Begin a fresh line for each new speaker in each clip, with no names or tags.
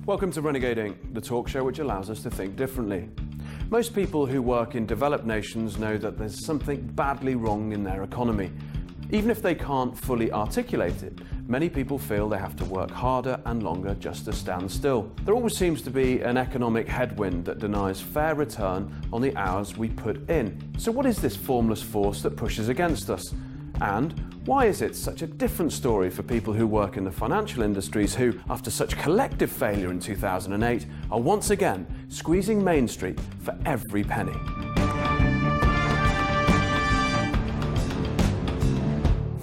Welcome to Renegading, the talk show which allows us to think differently. Most people who work in developed nations know that there's something badly wrong in their economy. Even if they can't fully articulate it, many people feel they have to work harder and longer just to stand still. There always seems to be an economic headwind that denies fair return on the hours we put in. So what is this formless force that pushes against us? And why is it such a different story for people who work in the financial industries who, after such collective failure in 2008, are once again squeezing Main Street for every penny?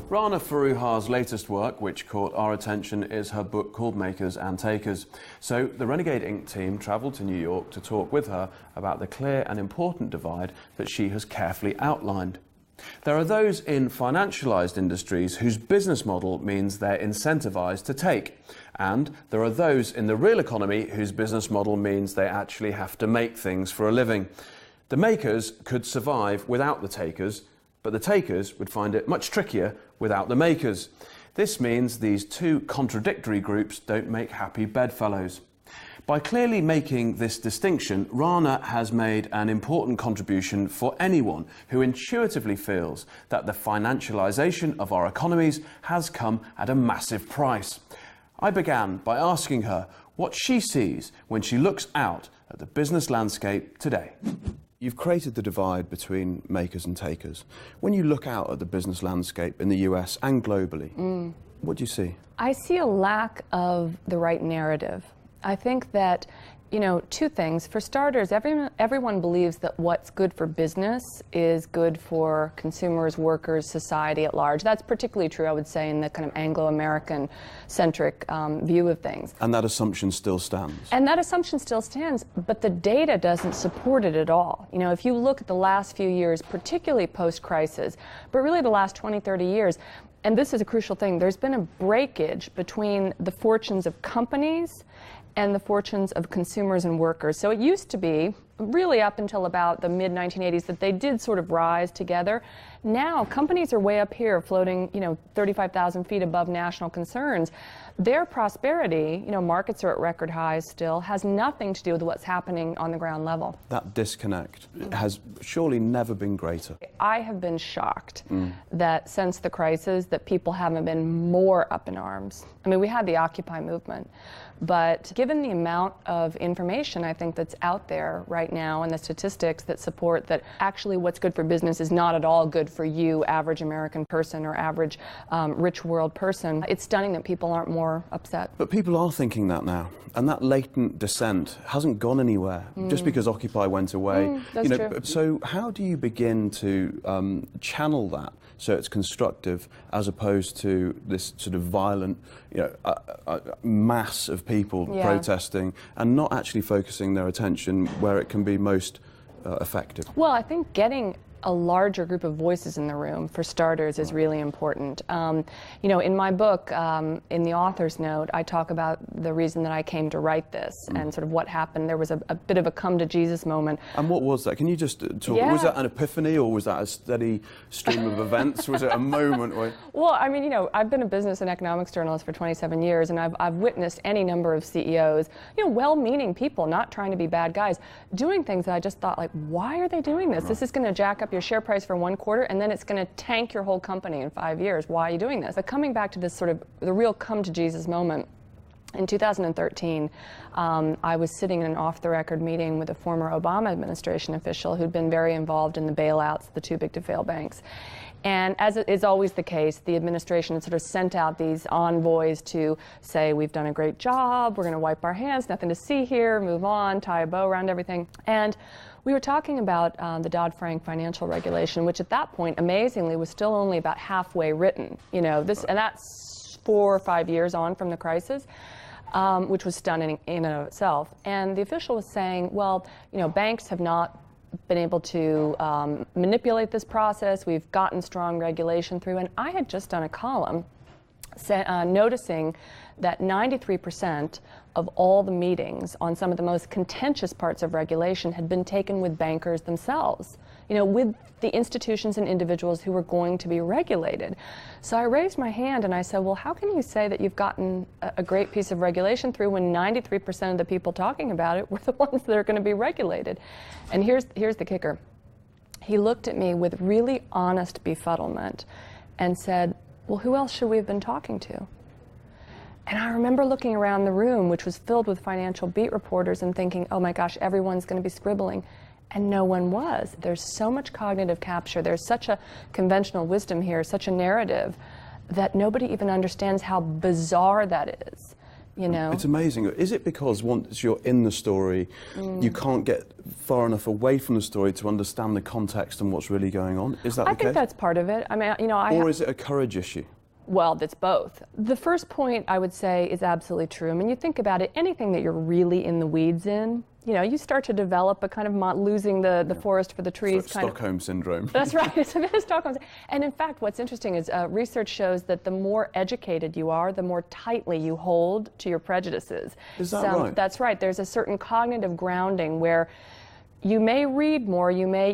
Rana Foroohar's latest work, which caught our attention, is her book called Makers and Takers. So the Renegade Inc. team travelled to New York to talk with her about the clear and important divide that she has carefully outlined. There are those in financialised industries whose business model means they're incentivised to take. And there are those in the real economy whose business model means they actually have to make things for a living. The makers could survive without the takers, but the takers would find it much trickier without the makers. This means these two contradictory groups don't make happy bedfellows. By clearly making this distinction, Rana has made an important contribution for anyone who intuitively feels that the financialisation of our economies has come at a massive price. I began by asking her what she sees when she looks out at the business landscape today. You've created the divide between makers and takers. When you look out at the business landscape in the US and globally, what do you see?
I see a lack of the right narrative. I think that, two things. For starters, everyone believes that what's good for business is good for consumers, workers, society at large. That's particularly true, I would say, in the kind of Anglo-American centric view of things.
And that assumption still stands.
And that assumption still stands, but the data doesn't support it at all. If you look at the last few years, particularly post-crisis, but really the last 20, 30 years, and this is a crucial thing, there's been a breakage between the fortunes of companies and the fortunes of consumers and workers. So it used to be, really up until about the mid-1980s, that they did sort of rise together. Now, companies are way up here, floating, 35,000 feet above national concerns. Their prosperity, markets are at record highs still, has nothing to do with what's happening on the ground level.
That disconnect has surely never been greater.
I have been shocked that since the crisis that people haven't been more up in arms. I mean, we had the Occupy movement, but given the amount of information I think that's out there right now and the statistics that support that actually what's good for business is not at all good for you, average American person or average rich world person, it's stunning that people aren't more upset.
But people are thinking that now, and that latent dissent hasn't gone anywhere just because Occupy went away.
That's true.
So how do you begin to channel that so it's constructive as opposed to this sort of violent, mass of people protesting and not actually focusing their attention where it can be most effective?
Well, I think getting a larger group of voices in the room, for starters, is really important. In my book, in the author's note, I talk about the reason that I came to write this and sort of what happened. There was a bit of a come to Jesus moment.
And what was that? Can you just talk?
Yeah.
Was that an epiphany or was that a steady stream of events? Was it a moment where...
Well, I mean, I've been a business and economics journalist for 27 years, and I've witnessed any number of CEOs, well-meaning people, not trying to be bad guys, doing things that I just thought, like, why are they doing this? This is going to jack up your share price for one quarter, and then it's going to tank your whole company in 5 years. Why are you doing this? But coming back to this sort of the real come to Jesus moment, in 2013, I was sitting in an off-the-record meeting with a former Obama administration official who'd been very involved in the bailouts, the too big to fail banks. And as is always the case, the administration sort of sent out these envoys to say, we've done a great job, we're going to wipe our hands, nothing to see here, move on, tie a bow around everything. And we were talking about the Dodd-Frank financial regulation, which at that point, amazingly, was still only about halfway written. And that's 4 or 5 years on from the crisis. Which was stunning in and of itself. And the official was saying, well, banks have not been able to manipulate this process. We've gotten strong regulation through. And I had just done a column noticing that 93% of all the meetings on some of the most contentious parts of regulation had been taken with bankers themselves, with the institutions and individuals who were going to be regulated. So I raised my hand and I said, well, how can you say that you've gotten a great piece of regulation through when 93% of the people talking about it were the ones that are going to be regulated? And here's the kicker. He looked at me with really honest befuddlement and said, well, who else should we have been talking to? And I remember looking around the room, which was filled with financial beat reporters, and thinking, oh my gosh, everyone's going to be scribbling. And no one was. There's so much cognitive capture. There's such a conventional wisdom here, such a narrative, that nobody even understands how bizarre that is.
It's amazing. Is it because once you're in the story, you can't get far enough away from the story to understand the context and what's really going on? Is that the case?
I think that's part of it. I mean,
or is it a courage issue?
Well, it's both. The first point I would say is absolutely true. I mean, you think about it, anything that you're really in the weeds in, you start to develop a kind of losing the forest for the trees kind of
Stockholm syndrome.
That's right. It's a bit of Stockholm. And in fact, what's interesting is research shows that the more educated you are, the more tightly you hold to your prejudices.
Is that right?
That's right. There's a certain cognitive grounding where you may read more, you may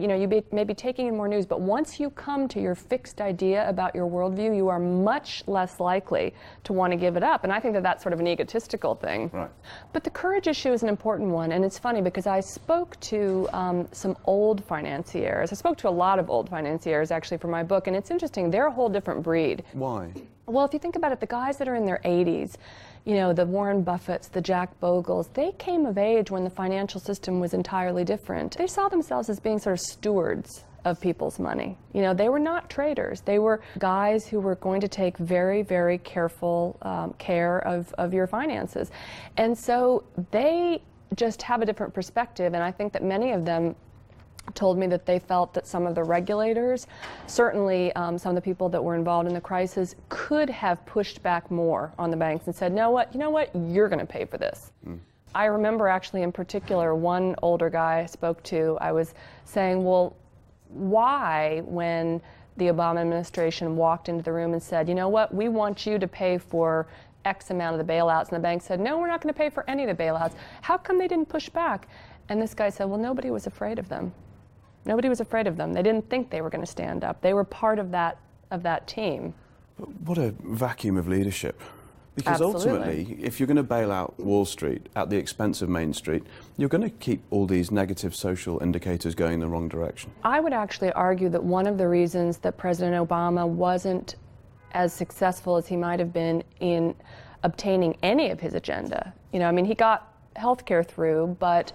be taking in more news, but once you come to your fixed idea about your worldview, you are much less likely to want to give it up. And I think that that's sort of an egotistical thing.
Right.
But the courage issue is an important one, and it's funny because I spoke to some old financiers. I spoke to a lot of old financiers, actually, for my book, and it's interesting, they're a whole different breed.
Why?
Well, if you think about it, the guys that are in their 80s, the Warren Buffetts, the Jack Bogles, they came of age when the financial system was entirely different. They saw themselves as being sort of stewards of people's money. They were not traders. They were guys who were going to take very, very careful care of your finances. And so they just have a different perspective, and I think that many of them told me that they felt that some of the regulators, certainly some of the people that were involved in the crisis, could have pushed back more on the banks and said, you know what, you're going to pay for this. I remember actually in particular one older guy I spoke to, I was saying, well, why, when the Obama administration walked into the room and said, you know what, we want you to pay for X amount of the bailouts, and the bank said, no, we're not going to pay for any of the bailouts. How come they didn't push back? And this guy said, well, nobody was afraid of them. Nobody was afraid of them. They didn't think they were going to stand up. They were part of that team.
What a vacuum of leadership. Because
Absolutely.
Ultimately, if you're going to bail out Wall Street at the expense of Main Street, you're going to keep all these negative social indicators going in the wrong direction.
I would actually argue that one of the reasons that President Obama wasn't as successful as he might have been in obtaining any of his agenda, he got health care through, but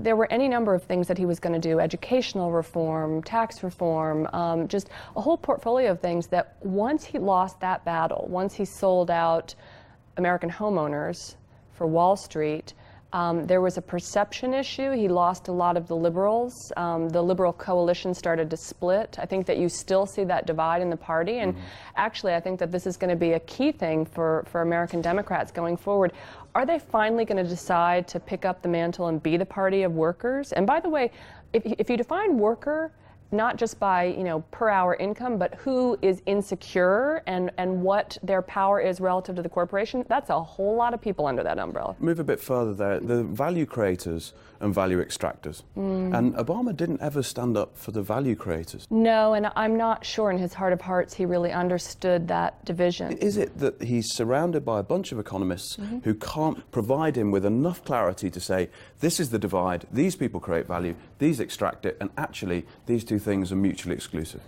there were any number of things that he was going to do, educational reform, tax reform, just a whole portfolio of things that once he lost that battle, once he sold out American homeowners for Wall Street, there was a perception issue. He lost a lot of the liberals. The liberal coalition started to split. I think that you still see that divide in the party. And actually, I think that this is going to be a key thing for American Democrats going forward. Are they finally going to decide to pick up the mantle and be the party of workers? And by the way, if you define worker not just by per hour income, but who is insecure and what their power is relative to the corporation, that's a whole lot of people under that umbrella.
Move a bit further there, the value creators and value extractors. And Obama didn't ever stand up for the value creators.
No, and I'm not sure in his heart of hearts he really understood that division.
Is it that he's surrounded by a bunch of economists who can't provide him with enough clarity to say, this is the divide, these people create value, these extract it, and actually these two things are mutually exclusive?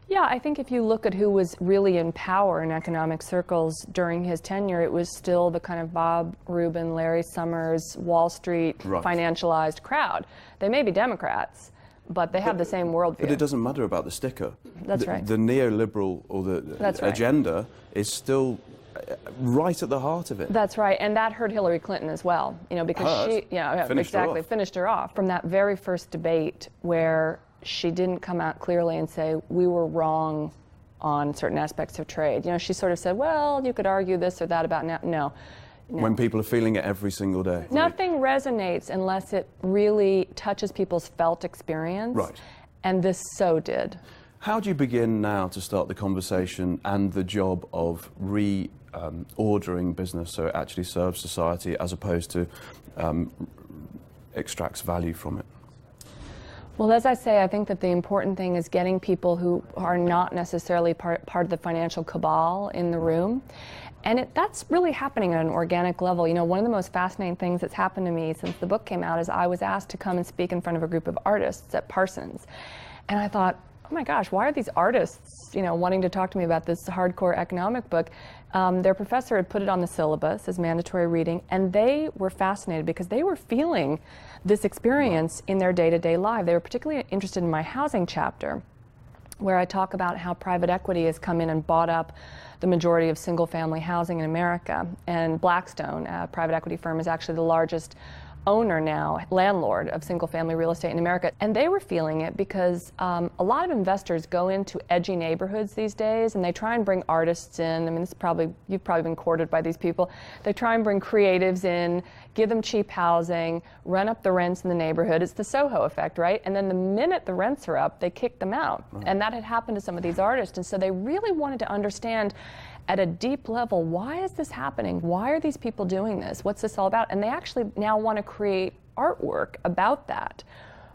Yeah, I think if you look at who was really in power in economic circles during his tenure, it was still the kind of Bob Rubin, Larry Summers, Wall Street financialized crowd. They may be Democrats, but they have the same worldview.
But it doesn't matter about the sticker.
That's right.
The neneoliberal or the agenda is still right at the heart of it.
That's right, and that hurt Hillary Clinton as well, because she finished her off from that very first debate where she didn't come out clearly and say, we were wrong on certain aspects of trade. She sort of said, well, you could argue this or that about now. No.
When people are feeling it every single day.
Nothing resonates unless it really touches people's felt experience.
Right.
And this so did.
How do you begin now to start the conversation and the job of ordering business so it actually serves society as opposed to extracts value from it?
Well, as I say, I think that the important thing is getting people who are not necessarily part of the financial cabal in the room. And that's really happening at an organic level. You know, one of the most fascinating things that's happened to me since the book came out is I was asked to come and speak in front of a group of artists at Parsons. And I thought, oh my gosh, why are these artists, you know, wanting to talk to me about this hardcore economic book? Their professor had put it on the syllabus as mandatory reading, and they were fascinated because they were feeling this experience in their day-to-day life. They were particularly interested in my housing chapter, where I talk about how private equity has come in and bought up the majority of single-family housing in America. And Blackstone, a private equity firm, is actually the largest owner now, landlord of single-family real estate in America. And they were feeling it because a lot of investors go into edgy neighborhoods these days and they try and bring artists in. I mean, you've probably been courted by these people. They try and bring creatives in, give them cheap housing, run up the rents in the neighborhood. It's the Soho effect, right? And then the minute the rents are up, they kick them out. Right. And that had happened to some of these artists. And so they really wanted to understand at a deep level, why is this happening? Why are these people doing this? What's this all about? And they actually now want to create artwork about that.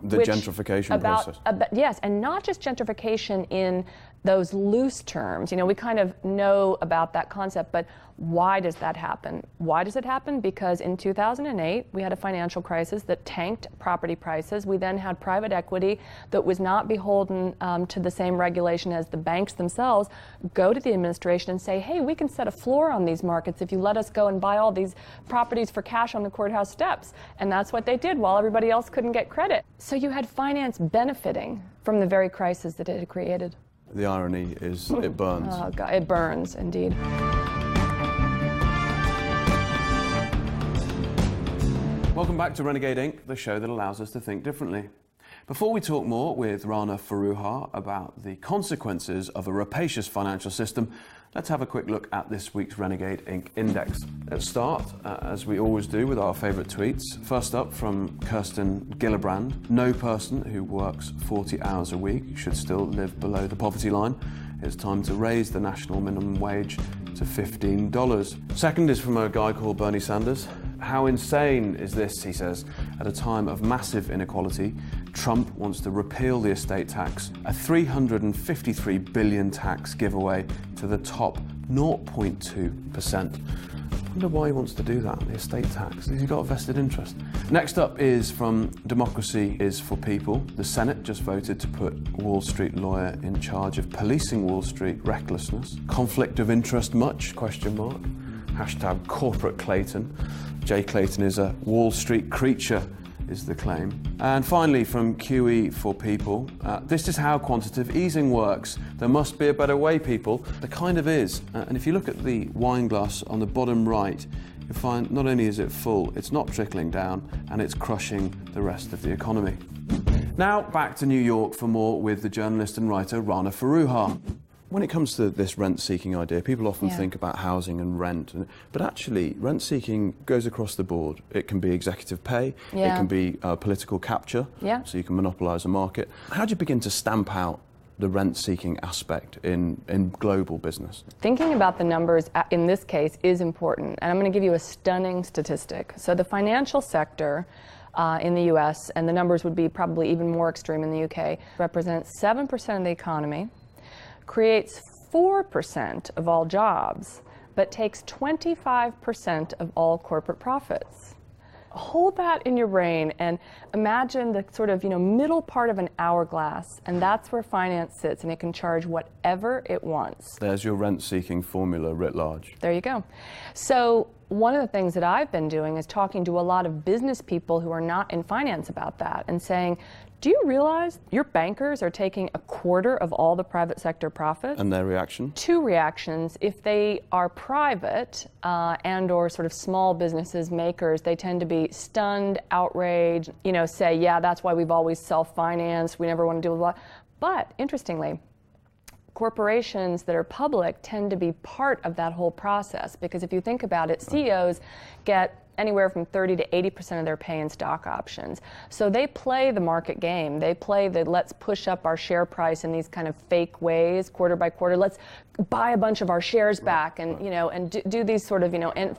The gentrification process.
Yes, and not just gentrification in those loose terms. You know, we kind of know about that concept, but why does that happen? Why does it happen? Because in 2008, we had a financial crisis that tanked property prices. We then had private equity that was not beholden to the same regulation as the banks themselves go to the administration and say, hey, we can set a floor on these markets if you let us go and buy all these properties for cash on the courthouse steps. And that's what they did while everybody else couldn't get credit. So you had finance benefiting from the very crisis that it had created.
The irony is it burns.
Oh, God, it burns, indeed.
Welcome back to Renegade Inc., the show that allows us to think differently. Before we talk more with Rana Foroohar about the consequences of a rapacious financial system, let's have a quick look at this week's Renegade Inc. Index. Let's start, as we always do, with our favourite tweets. First up from Kirsten Gillibrand. No person who works 40 hours a week should still live below the poverty line. It's time to raise the national minimum wage to $15. Second is from a guy called Bernie Sanders. How insane is this, he says, at a time of massive inequality, Trump wants to repeal the estate tax, a $353 billion tax giveaway to the top 0.2%. I wonder why he wants to do that, the estate tax. He's got a vested interest. Next up is from Democracy is for People. The Senate just voted to put Wall Street lawyer in charge of policing Wall Street recklessness. Conflict of interest much? Question mark. Hashtag corporate Clayton. Jay Clayton is a Wall Street creature, is the claim. And finally, from QE for People, this is how quantitative easing works. There must be a better way, people. There kind of is. And if you look at the wine glass on the bottom right, you'll find not only is it full, it's not trickling down, and it's crushing the rest of the economy. Now, back to New York for more with the journalist and writer Rana Foroohar. When it comes to this rent-seeking idea, people often think about housing and rent, but actually rent-seeking goes across the board. It can be executive pay, it can be political capture, so you can monopolise a market. How do you begin to stamp out the rent-seeking aspect in global business?
Thinking about the numbers in this case is important, and I'm going to give you a stunning statistic. So the financial sector in the US, and the numbers would be probably even more extreme in the UK, represents 7% of the economy, creates 4% of all jobs, but takes 25% of all corporate profits. Hold that in your brain and imagine the sort of, middle part of an hourglass, and that's where finance sits, and it can charge whatever it wants.
There's your rent-seeking formula writ large.
There you go. So one of the things that I've been doing is talking to a lot of business people who are not in finance about that and saying, do you realize your bankers are taking a quarter of all the private sector profits?
And their reaction?
Two reactions. If they are private and or sort of small businesses, makers, they tend to be stunned, outraged, say, yeah, that's why we've always self-financed, we never want to deal with that. But interestingly, corporations that are public tend to be part of that whole process, because if you think about it, CEOs get anywhere from 30 to 80% of their pay in stock options. So they play the market game. They play the let's push up our share price in these kind of fake ways, quarter by quarter. Let's buy a bunch of our shares back and, and do these sort of,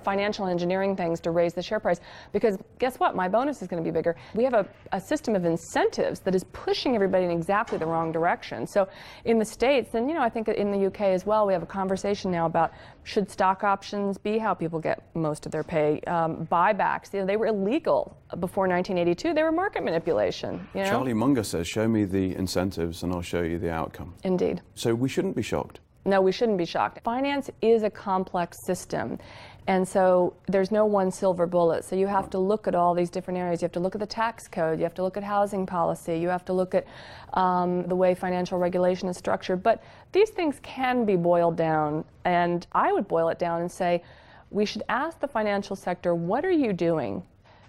financial engineering things to raise the share price. Because guess what? My bonus is going to be bigger. We have a system of incentives that is pushing everybody in exactly the wrong direction. So in the States, and, I think in the UK as well, we have a conversation now about should stock options be how people get most of their pay? Buybacks, they were illegal before 1982. They were market manipulation.
Charlie Munger says, show me the incentives and I'll show you the outcome.
Indeed.
So we shouldn't be shocked.
No, we shouldn't be shocked. Finance is a complex system. And so there's no one silver bullet. So you have to look at all these different areas. You have to look at the tax code. You have to look at housing policy. You have to look at the way financial regulation is structured. But these things can be boiled down. And I would boil it down and say, we should ask the financial sector, what are you doing?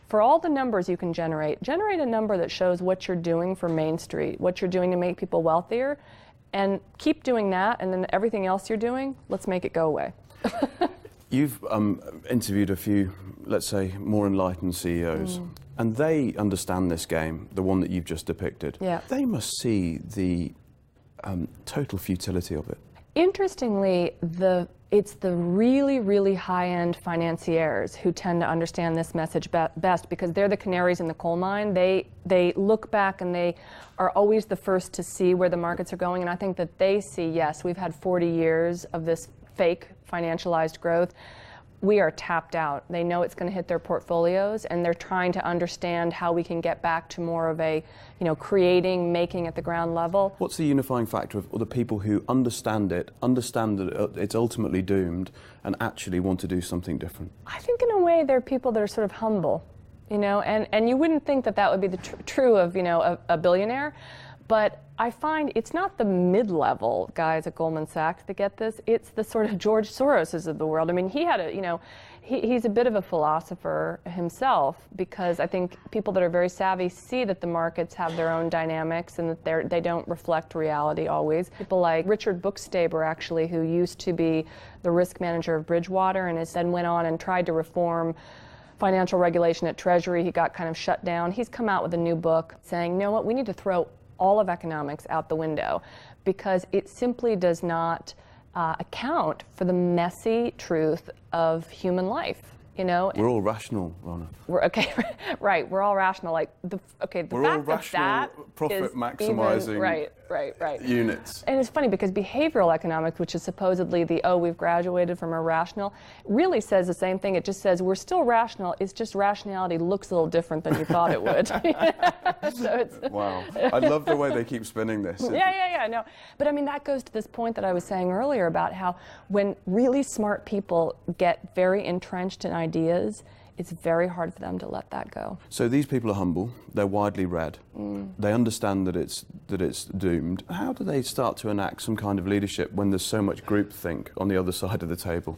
For all the numbers you can generate a number that shows what you're doing for Main Street, what you're doing to make people wealthier, and keep doing that, and then everything else you're doing, let's make it go away.
You've interviewed a few, let's say, more enlightened CEOs, and they understand this game, the one that you've just depicted.
Yeah.
They must see the total futility of it.
Interestingly, it's the really, really high-end financiers who tend to understand this message best because they're the canaries in the coal mine. They look back and they are always the first to see where the markets are going. And I think that they see, yes, we've had 40 years of this fake financialized growth. We are tapped out. They know it's going to hit their portfolios, and they're trying to understand how we can get back to more of a, creating, making at the ground level.
What's the unifying factor of the people who understand that it's ultimately doomed, and actually want to do something different?
I think in a way they're people that are sort of humble, and you wouldn't think that would be the true of, a billionaire. But I find it's not the mid-level guys at Goldman Sachs that get this. It's the sort of George Soroses of the world. I mean, he had he's a bit of a philosopher himself, because I think people that are very savvy see that the markets have their own dynamics and that they don't reflect reality always. People like Richard Bookstaber, actually, who used to be the risk manager of Bridgewater and then went on and tried to reform financial regulation at Treasury. He got kind of shut down. He's come out with a new book saying, you know what, we need to throw all of economics out the window because it simply does not account for the messy truth of human life.
We're all rational, Ronna.
We're okay, right? We're all rational. The
we're
fact
all rational,
that
profit maximizing
right
units.
And it's funny because behavioral economics, which is supposedly we've graduated from irrational, really says the same thing. It just says we're still rational. It's just rationality looks a little different than you thought it would. So it's
wow. I love the way they keep spinning this.
Yeah. No, but I mean that goes to this point that I was saying earlier about how when really smart people get very entrenched in ideas, it's very hard for them to let that go.
So these people are humble, they're widely read, they understand that it's doomed. How do they start to enact some kind of leadership when there's so much groupthink on the other side of the table?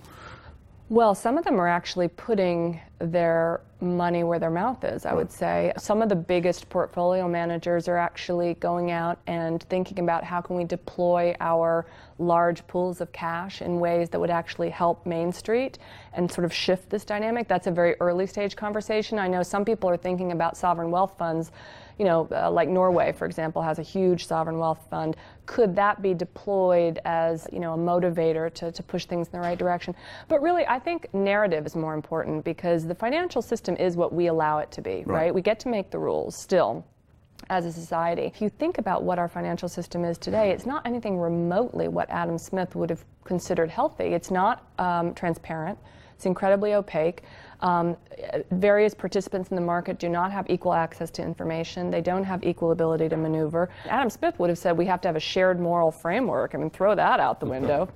Well, some of them are actually putting their money where their mouth is, I would say. Some of the biggest portfolio managers are actually going out and thinking about how can we deploy our large pools of cash in ways that would actually help Main Street and sort of shift this dynamic. That's a very early stage conversation. I know some people are thinking about sovereign wealth funds, like Norway, for example, has a huge sovereign wealth fund. Could that be deployed as, a motivator to push things in the right direction? But really, I think narrative is more important because the financial system is what we allow it to be, right? We get to make the rules still as a society. If you think about what our financial system is today, it's not anything remotely what Adam Smith would have considered healthy. It's not transparent. It's incredibly opaque. Various participants in the market do not have equal access to information. They don't have equal ability to maneuver. Adam Smith would have said we have to have a shared moral framework. I mean, throw that out the window,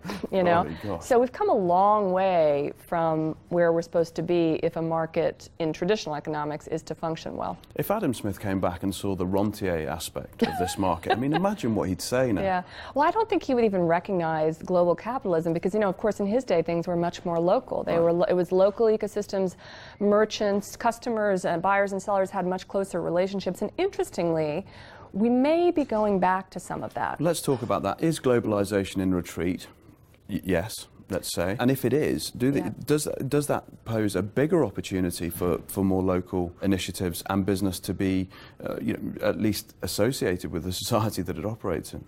So we've come a long way from where we're supposed to be if a market in traditional economics is to function well.
If Adam Smith came back and saw the rentier aspect of this market, I mean, imagine what he'd say now.
Yeah. Well, I don't think he would even recognize global capitalism because, of course, in his day, things were much more local. It was local ecosystems. Merchants, customers, and buyers and sellers had much closer relationships. And interestingly, we may be going back to some of that.
Let's talk about that. Is globalization in retreat? Yes. let's say? And if it is, does that pose a bigger opportunity for more local initiatives and business to be, at least associated with the society that it operates in?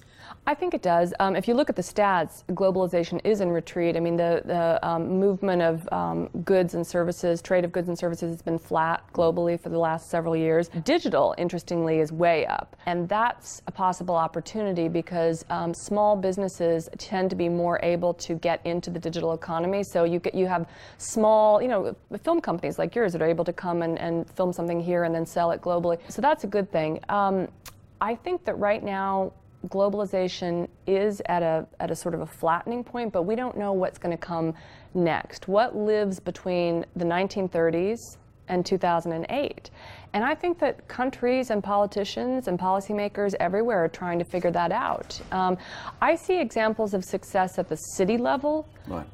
I think it does. If you look at the stats, globalization is in retreat. I mean, the movement of goods and services, trade of goods and services has been flat globally for the last several years. Digital, interestingly, is way up. And that's a possible opportunity because small businesses tend to be more able to get into the digital economy. So you have small, film companies like yours that are able to come and film something here and then sell it globally. So that's a good thing. I think that right now, globalization is at a sort of a flattening point, but we don't know what's going to come next. What lives between the 1930s and 2008? And I think that countries and politicians and policymakers everywhere are trying to figure that out. I see examples of success at the city level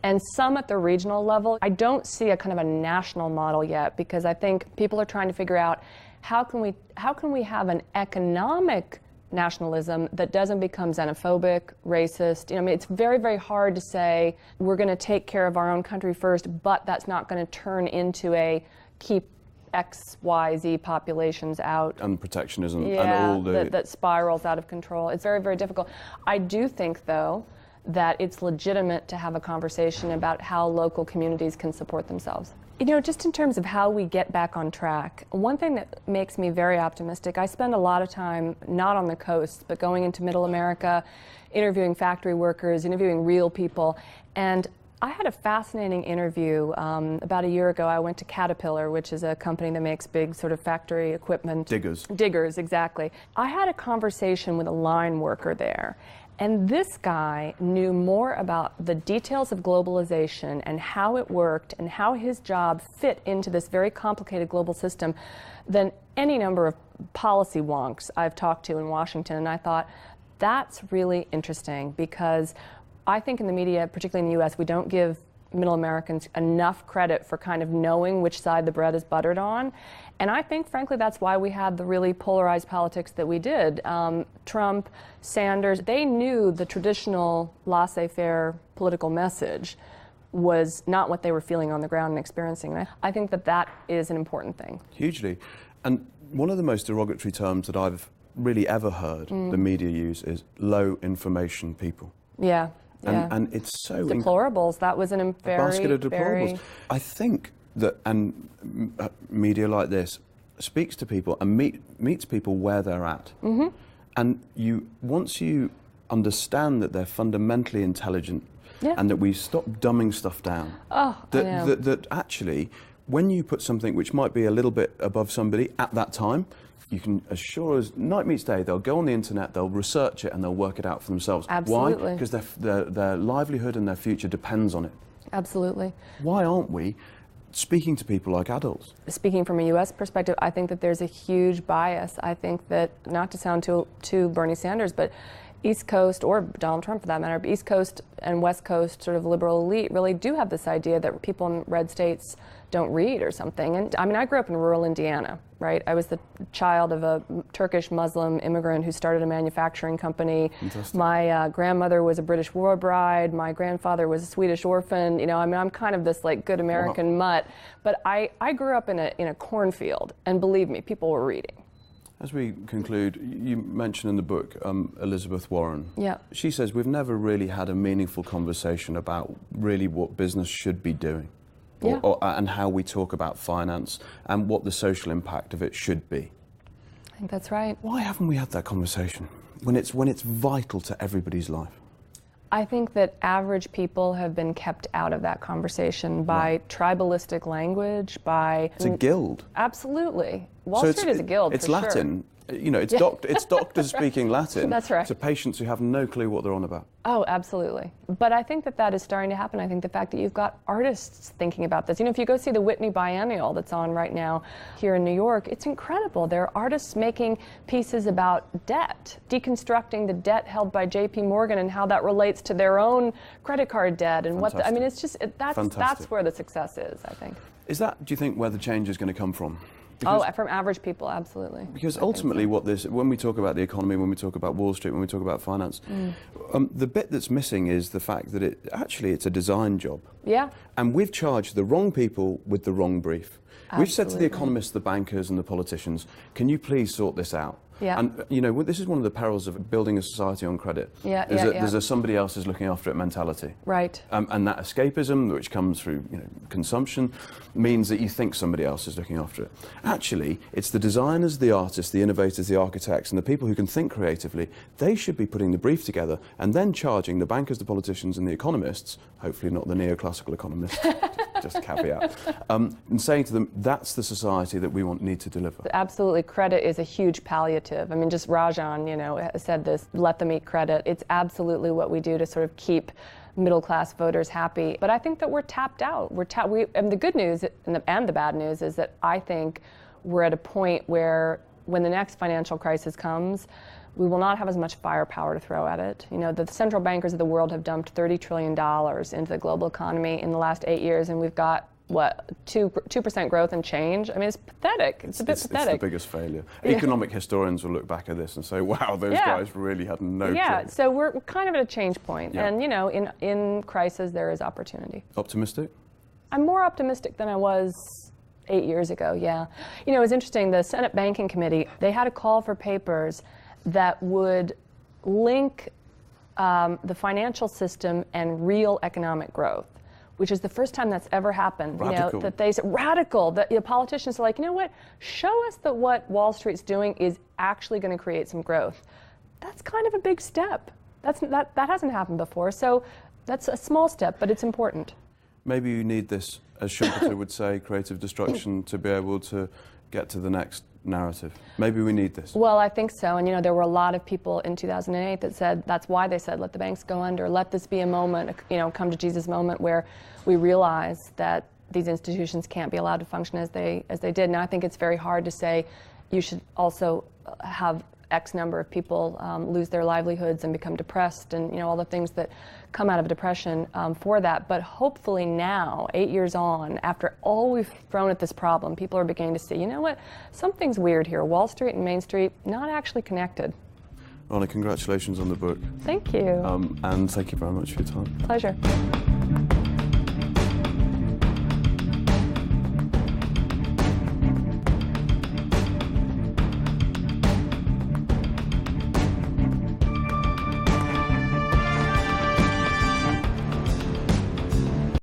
and some at the regional level. I don't see a kind of a national model yet because I think people are trying to figure out how can we have an economic nationalism that doesn't become xenophobic, racist. It's very, very hard to say we're going to take care of our own country first, but that's not going to turn into a keep X, Y, Z populations out.
And protectionism and all
that spirals out of control. It's very, very difficult. I do think, though, that it's legitimate to have a conversation about how local communities can support themselves. Just in terms of how we get back on track, one thing that makes me very optimistic, I spend a lot of time not on the coast, but going into Middle America, interviewing factory workers, interviewing real people. And I had a fascinating interview about a year ago. I went to Caterpillar, which is a company that makes big sort of factory equipment. Diggers, exactly. I had a conversation with a line worker there. And this guy knew more about the details of globalization and how it worked and how his job fit into this very complicated global system than any number of policy wonks I've talked to in Washington. And I thought, that's really interesting because I think in the media, particularly in the US, we don't give Middle Americans enough credit for kind of knowing which side the bread is buttered on. And I think, frankly, that's why we had the really polarized politics that we did. Trump, Sanders, they knew the traditional laissez-faire political message was not what they were feeling on the ground and experiencing. And I think that is an important thing.
Hugely. And one of the most derogatory terms that I've really ever heard the media use is low information people.
Yeah.
And it's so
deplorables. That was a
basket of deplorables. I think that media like this speaks to people and meets people where they're at. Mm-hmm. And once you understand that they're fundamentally intelligent and that we stop dumbing stuff down, that actually when you put something which might be a little bit above somebody at that time, you can, as sure as night meets day, they'll go on the internet, they'll research it, and they'll work it out for themselves.
Absolutely.
Why? Because their livelihood and their future depends on it. Absolutely. Why aren't we speaking to people like adults?
Speaking from a U.S. perspective, I think that there's a huge bias. I think that, not to sound too Bernie Sanders, but East Coast, or Donald Trump for that matter, East Coast and West Coast sort of liberal elite really do have this idea that people in red states don't read or something. And I mean, I grew up in rural Indiana, right? I was the child of a Turkish Muslim immigrant who started a manufacturing company.
Fantastic.
My grandmother was a British war bride. My grandfather was a Swedish orphan. I mean, I'm kind of this like good American mutt. But I grew up in a cornfield, and believe me, people were reading.
As we conclude, you mentioned in the book Elizabeth Warren.
Yeah.
She says we've never really had a meaningful conversation about really what business should be doing, and how we talk about finance and what the social impact of it should be.
I think that's right.
Why haven't we had that conversation when it's vital to everybody's life?
I think that average people have been kept out of that conversation by tribalistic language, by...
It's a guild.
Absolutely. Wall Street is a guild,
it's
for
Latin.
Sure.
It's doctors speaking Latin.
That's right.
To patients who have no clue what they're on about.
Oh, absolutely. But I think that is starting to happen. I think the fact that you've got artists thinking about this. If you go see the Whitney Biennial that's on right now here in New York, it's incredible. There are artists making pieces about debt, deconstructing the debt held by J.P. Morgan and how that relates to their own credit card debt and
Fantastic.
I mean, it's just that's where the success is, I think.
Is that, do you think, where the change is going to come from?
From average people, absolutely.
Because ultimately when we talk about the economy, when we talk about Wall Street, when we talk about finance, the bit that's missing is the fact that it's a design job.
Yeah.
And we've charged the wrong people with the wrong brief.
Absolutely.
We've said to the economists, the bankers and the politicians, can you please sort this out?
Yeah.
And, this is one of the perils of building a society on credit.
There's
a somebody else is looking after it mentality.
Right.
And that escapism, which comes through consumption, means that you think somebody else is looking after it. Actually, it's the designers, the artists, the innovators, the architects, and the people who can think creatively. They should be putting the brief together and then charging the bankers, the politicians, and the economists, hopefully not the neoclassical economists, just a caveat, and saying to them, that's the society that we need to deliver.
Absolutely. Credit is a huge palliative. I mean, just Rajan, said this, let them eat credit. It's absolutely what we do to sort of keep middle-class voters happy. But I think that we're tapped out. And the good news and the bad news is that I think we're at a point where when the next financial crisis comes, we will not have as much firepower to throw at it. The central bankers of the world have dumped $30 trillion into the global economy in the last 8 years, and we've got 2% growth and change. I mean, it's pathetic. It's pathetic.
It's the biggest failure. Economic historians will look back at this and say, wow, those guys really had no clue.
So we're kind of at a change point. Yeah. And, in crisis, there is opportunity.
Optimistic?
I'm more optimistic than I was 8 years ago, yeah. It was interesting, the Senate Banking Committee, they had a call for papers that would link the financial system and real economic growth, which is the first time that's ever happened.
Radical.
That they said radical. That politicians are like, what? Show us that what Wall Street's doing is actually going to create some growth. That's kind of a big step. That hasn't happened before. So that's a small step, but it's important.
Maybe you need this, as Schumpeter would say, creative destruction to be able to get to the next narrative. Maybe we need this.
Well, I think so. And there were a lot of people in 2008 that said that's why they said let the banks go under. Let this be a moment, come to Jesus moment where we realize that these institutions can't be allowed to function as they did. Now I think it's very hard to say you should also have X number of people lose their livelihoods and become depressed and all the things that come out of depression for that. But hopefully now, 8 years on, after all we've thrown at this problem, people are beginning to see, something's weird here. Wall Street and Main Street, not actually connected.
Rana, congratulations on the book.
Thank you.
And thank you very much for your time.
Pleasure.